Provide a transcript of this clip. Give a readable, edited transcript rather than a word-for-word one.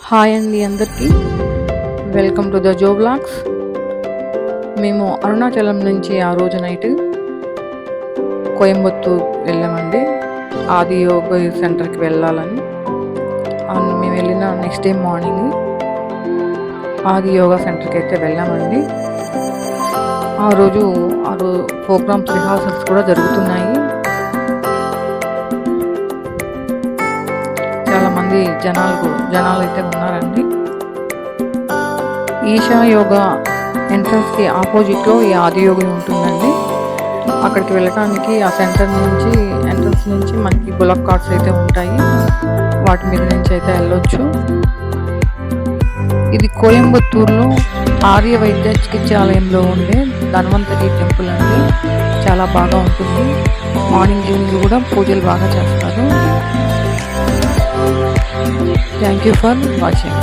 Hi అండి అందరికీ. Welcome to the Jo blogs. మేము అరుణాచలం నుంచి ఆ రోజు నైట్ కోయంబత్తూర్ వెళ్ళామండి. ఆది యోగా సెంటర్కి వెళ్ళాలని. మేము వెళ్ళిన నెక్స్ట్ డే మార్నింగ్ ఆది యోగా సెంటర్కి అయితే వెళ్ళామండి. ఆ రోజు ప్రోగ్రామ్స్ రిహార్సల్స్ కూడా జరుగుతున్నాయి. చాలామంది జనాలు అయితే ఉన్నారండి. ఈషా యోగా ఎంట్రన్స్కి ఆపోజిట్లో ఈ ఆది యోగా ఉంటుందండి. అక్కడికి వెళ్ళడానికి ఆ సెంటర్ నుంచి ఎంట్రన్స్ నుంచి మనకి బులక్ కార్ట్స్ అయితే ఉంటాయి. వాటి మీద నుంచి అయితే వెళ్ళొచ్చు. ఇది కోయంబత్తూరులో ఆర్య వైద్య చికిత్సాలయంలో ఉండే ధన్వంతరి టెంపుల్ అండి. చాలా బాగా ఉంటుంది. మార్నింగ్ ఈవినింగ్ కూడా పూజలు బాగా చేస్తారు. Thank you for watching.